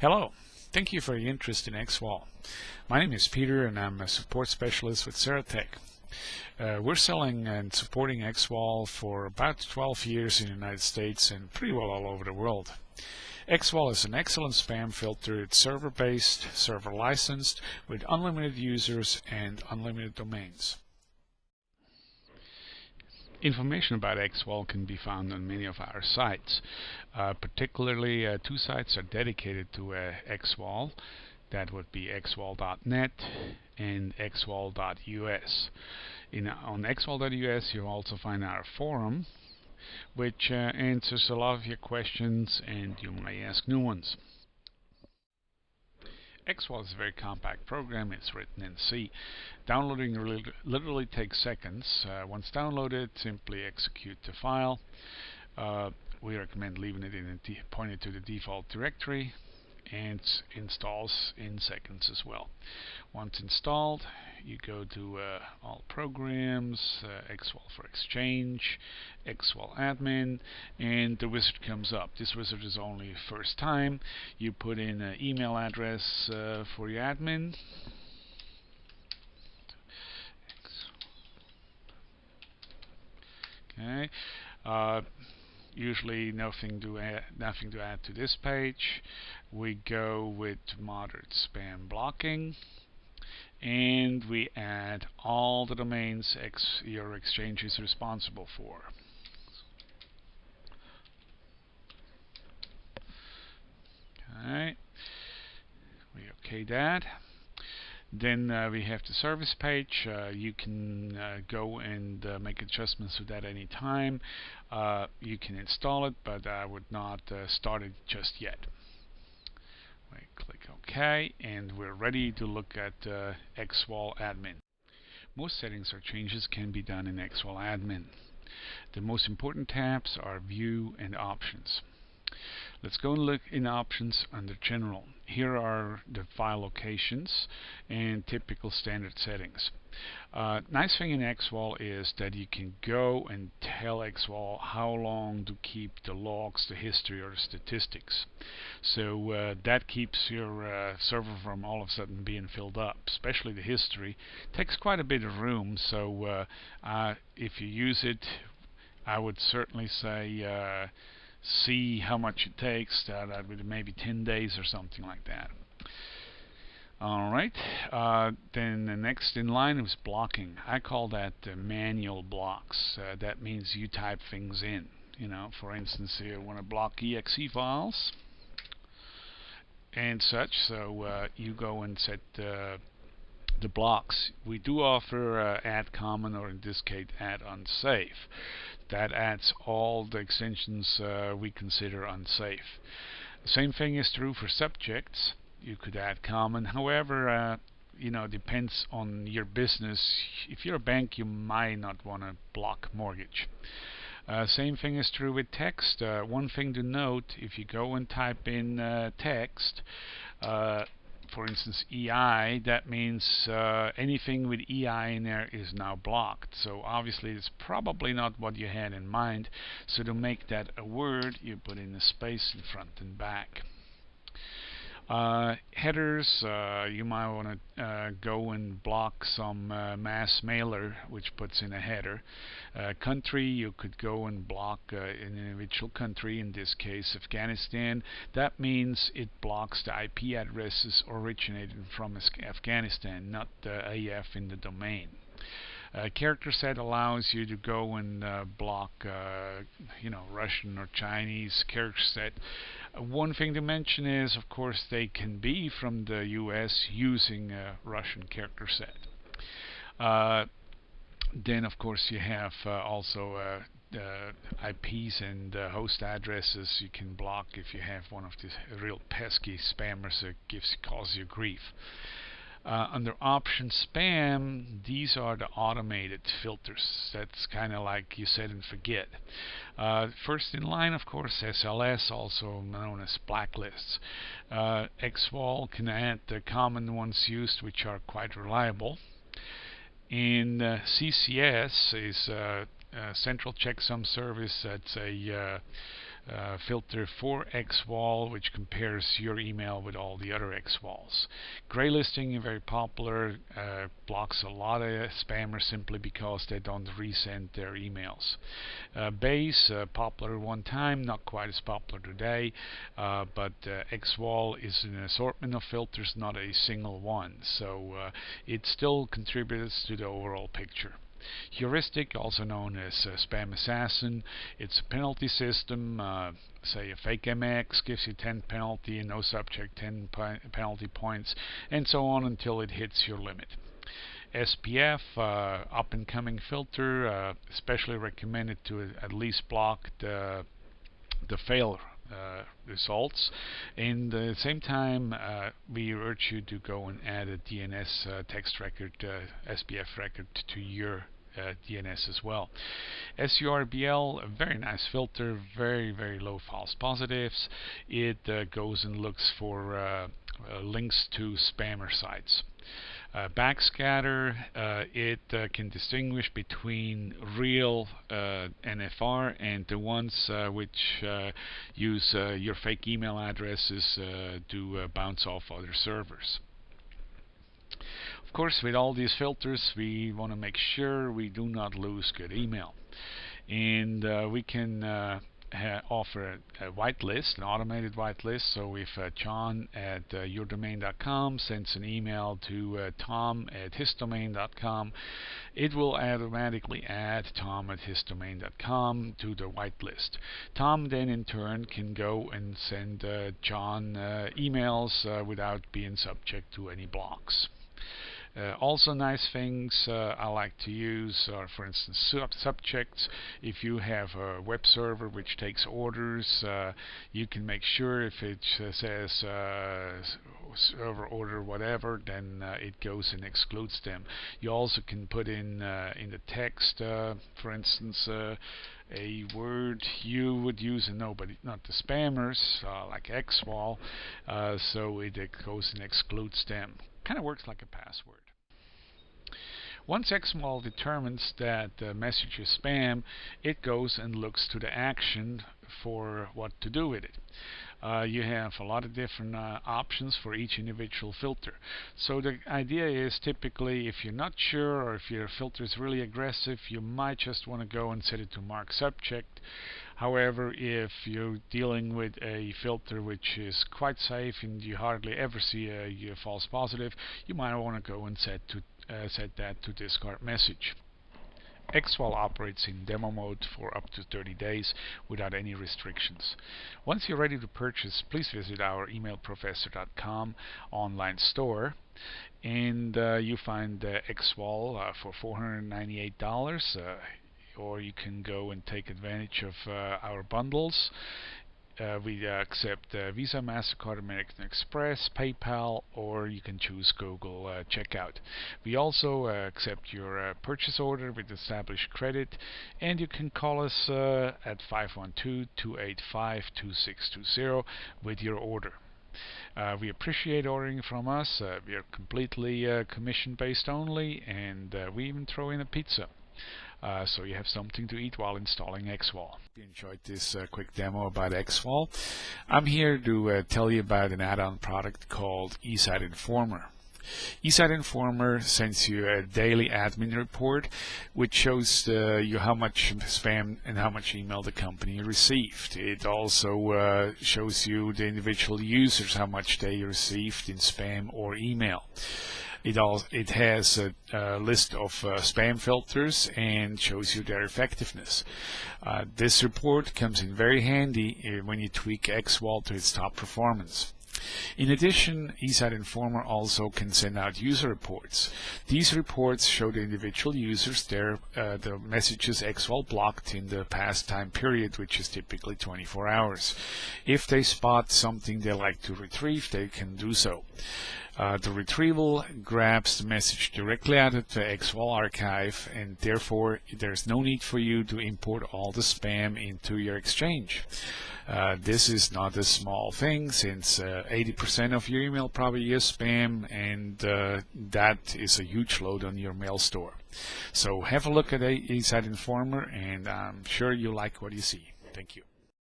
Hello, thank you for your interest in Xwall. My name is Peter and I'm a support specialist with Ceratech. We're selling and supporting Xwall for about 12 years in the United States and pretty well all over the world. Xwall is an excellent spam filter. It's server-based, server-licensed, with unlimited users and unlimited domains. Information about Xwall can be found on many of our sites. Particularly, two sites are dedicated to Xwall. That would be xwall.net and xwall.us. On xwall.us you'll also find our forum, which answers a lot of your questions and you may ask new ones. Xwall is a very compact program. It's written in C. Downloading literally takes seconds. Once downloaded, simply execute the file. We recommend leaving it pointed to the default directory, and installs in seconds as well. Once installed, you go to all programs, Xwall for Exchange, Xwall admin, and the wizard comes up. This wizard is only first time. You put in an email address for your admin. Okay. Usually nothing to add to this page. We go with moderate spam blocking, and we add all the domains your exchange is responsible for. Okay, we OK that. Then we have the service page. You can go and make adjustments to that any time. You can install it, but I would not start it just yet. We click OK, and we're ready to look at Xwall admin. Most settings or changes can be done in Xwall admin. The most important tabs are View and Options. Let's go and look in Options under General. Here are the file locations and typical standard settings. Nice thing in Xwall is that you can go and tell Xwall how long to keep the logs, the history, or the statistics. So that keeps your server from all of a sudden being filled up. Especially the history takes quite a bit of room. So if you use it, I would certainly say see how much it takes. That would maybe 10 days or something like that. Alright, then the next in line is blocking. I call that manual blocks. That means you type things in. For instance, you want to block exe files and such, so you go and set the blocks. We do offer add common, or in this case add unsafe. That adds all the extensions we consider unsafe. The same thing is true for subjects. You could add common. However, depends on your business. If you're a bank, you might not want to block mortgage. Same thing is true with text. One thing to note, if you go and type in text, for instance EI, that means anything with EI in there is now blocked. So obviously it's probably not what you had in mind. So to make that a word, you put in a space in front and back. Headers, you might want to go and block some mass mailer which puts in a header. Country, you could go and block an individual country, in this case Afghanistan. That means it blocks the IP addresses originating from Afghanistan, not the AF in the domain. Character set allows you to go and block Russian or Chinese character set. One thing to mention is, of course, they can be from the US using a Russian character set. Then of course you have also IPs and host addresses you can block if you have one of these real pesky spammers that cause you grief. Under option spam, these are the automated filters. That's kind of like you set and forget. First in line, of course, SLS, also known as blacklists. Xwall can add the common ones used, which are quite reliable. In CCS is Central Checksum Service. That's a filter for Xwall, which compares your email with all the other Xwalls. Gray listing, very popular, blocks a lot of spammers simply because they don't resend their emails. Base, popular one time, not quite as popular today, but Xwall is an assortment of filters, not a single one, so it still contributes to the overall picture. Heuristic, also known as Spam Assassin, it's a penalty system. Say a fake MX gives you 10 penalty, no subject 10 penalty points, and so on until it hits your limit. SPF, up and coming filter, especially recommended to at least block the fail results. And at the same time, we urge you to go and add a DNS text record, SPF record to your DNS as well. SURBL, a very nice filter, very low false positives. It goes and looks for links to spammer sites. Backscatter, it can distinguish between real NFR and the ones which use your fake email addresses to bounce off other servers. Of course, with all these filters, we want to make sure we do not lose good email. And we can offer a whitelist, an automated whitelist. So if John at yourdomain.com sends an email to Tom at hisdomain.com, it will automatically add Tom at hisdomain.com to the whitelist. Tom then in turn can go and send John emails without being subject to any blocks. Also nice things I like to use are, for instance, subjects. If you have a web server which takes orders, you can make sure if it says server order whatever, then it goes and excludes them. You also can put in the text, for instance, a word you would use and nobody, not the spammers, like Xwall, so it goes and excludes them. Kind of works like a password. Once Xwall determines that the message is spam, it goes and looks to the action for what to do with it. You have a lot of different options for each individual filter. So the idea is typically if you're not sure or if your filter is really aggressive, you might just want to go and set it to mark subject. However, if you're dealing with a filter which is quite safe and you hardly ever see a false positive, you might want to go and set that to discard message. Xwall operates in demo mode for up to 30 days without any restrictions. Once you're ready to purchase, please visit our emailprofessor.com online store, and you find Xwall for $498, or you can go and take advantage of our bundles. We accept Visa, MasterCard, American Express, PayPal, or you can choose Google Checkout. We also accept your purchase order with established credit, and you can call us at 512-285-2620 with your order. We appreciate ordering from us. We are completely commission-based only, and we even throw in a pizza. So you have something to eat while installing Xwall. If you enjoyed this quick demo about Xwall, I'm here to tell you about an add-on product called eSite Informer. eSite Informer sends you a daily admin report which shows you how much spam and how much email the company received. It also shows you the individual users, how much they received in spam or email. It has a list of spam filters and shows you their effectiveness. This report comes in very handy when you tweak Xwall to its top performance. In addition, eSite Informer also can send out user reports. These reports show the individual users the messages Xwall blocked in the past time period, which is typically 24 hours. If they spot something they like to retrieve, they can do so. The retrieval grabs the message directly out of the Xwall archive, and therefore there's no need for you to import all the spam into your Exchange. This is not a small thing, since 80% of your email probably is spam, and that is a huge load on your mail store. So have a look at eSite Informer, and I'm sure you like what you see. Thank you.